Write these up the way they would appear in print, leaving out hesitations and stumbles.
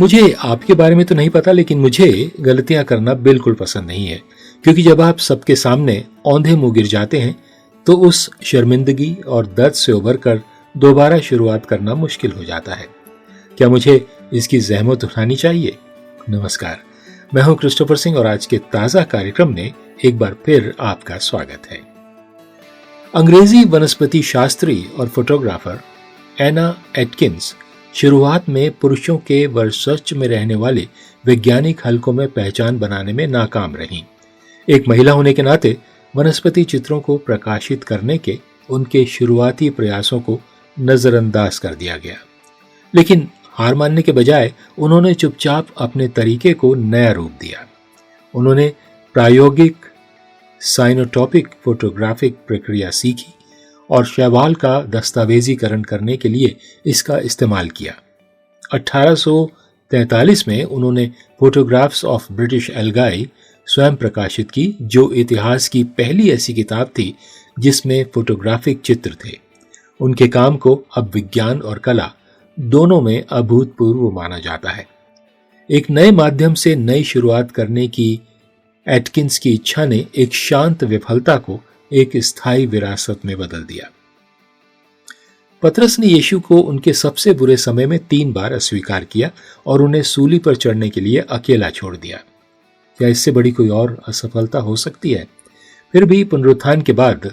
मुझे आपके बारे में तो नहीं पता, लेकिन मुझे गलतियां करना बिल्कुल पसंद नहीं है, क्योंकि जब आप सबके सामने औंधे मुंह गिर जाते हैं तो उस शर्मिंदगी और दर्द से उबर कर दोबारा शुरुआत करना मुश्किल हो जाता है। क्या मुझे इसकी जहमत उठानी चाहिए? नमस्कार, मैं हूं क्रिस्टोफर सिंह और आज के ताजा कार्यक्रम में एक बार फिर आपका स्वागत है। अंग्रेजी वनस्पति शास्त्री और फोटोग्राफर एना एटकिंस शुरुआत में पुरुषों के वर्चस्व में रहने वाले वैज्ञानिक हलकों में पहचान बनाने में नाकाम रहीं। एक महिला होने के नाते वनस्पति चित्रों को प्रकाशित करने के उनके शुरुआती प्रयासों को नजरअंदाज कर दिया गया, लेकिन हार मानने के बजाय उन्होंने चुपचाप अपने तरीके को नया रूप दिया। उन्होंने प्रायोगिक साइनोटॉपिक फोटोग्राफिक प्रक्रिया सीखी और शैवाल का दस्तावेजीकरण करने के लिए इसका इस्तेमाल किया। 1843 में उन्होंने फोटोग्राफ्स ऑफ ब्रिटिश एल्गाई स्वयं प्रकाशित की, जो इतिहास की पहली ऐसी किताब थी जिसमें फोटोग्राफिक चित्र थे। उनके काम को अब विज्ञान और कला दोनों में अभूतपूर्व माना जाता है। एक नए माध्यम से नई शुरुआत करने की एटकिंस की इच्छा ने एक शांत विफलता को एक स्थायी विरासत में बदल दिया। पतरस ने यीशु को उनके सबसे बुरे समय में 3 बार अस्वीकार किया और उन्हें सूली पर चढ़ने के लिए अकेला छोड़ दिया। क्या इससे बड़ी कोई और असफलता हो सकती है? फिर भी पुनरुत्थान के बाद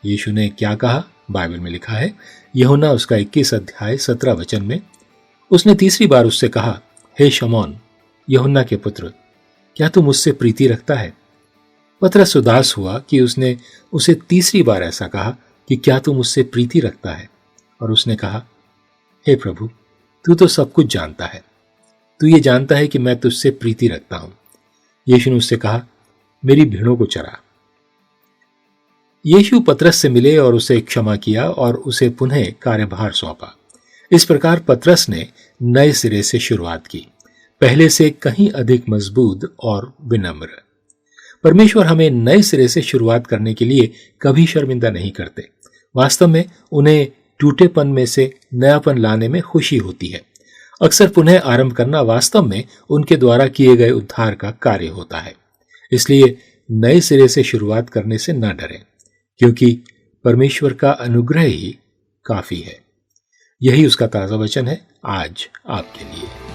यीशु ने क्या कहा? बाइबल में लिखा है, यूहन्ना उसका 21 अध्याय 17 वचन में, उसने तीसरी बार उससे कहा, हे शमौन, यूहन्ना के पुत्र, क्या तू मुझसे प्रीति रखता है? पतरस उदास हुआ कि उसने उसे तीसरी बार ऐसा कहा कि क्या तू मुझसे प्रीति रखता है, और उसने कहा, हे प्रभु, तू तो सब कुछ जानता है, तू ये जानता है कि मैं तुझसे प्रीति रखता हूं। यीशु ने उससे कहा, मेरी भेड़ों को चरा। यीशु पतरस से मिले और उसे क्षमा किया और उसे पुनः कार्यभार सौंपा। इस प्रकार पतरस ने नए सिरे से शुरुआत की, पहले से कहीं अधिक मजबूत और विनम्र। परमेश्वर हमें नए सिरे से शुरुआत करने के लिए कभी शर्मिंदा नहीं करते। वास्तव में उन्हें टूटेपन में से नयापन लाने में खुशी होती है। अक्सर पुनः आरंभ करना वास्तव में उनके द्वारा किए गए उद्धार का कार्य होता है। इसलिए नए सिरे से शुरुआत करने से न डरें, क्योंकि परमेश्वर का अनुग्रह ही काफी है। यही उसका ताजा वचन है आज आपके लिए।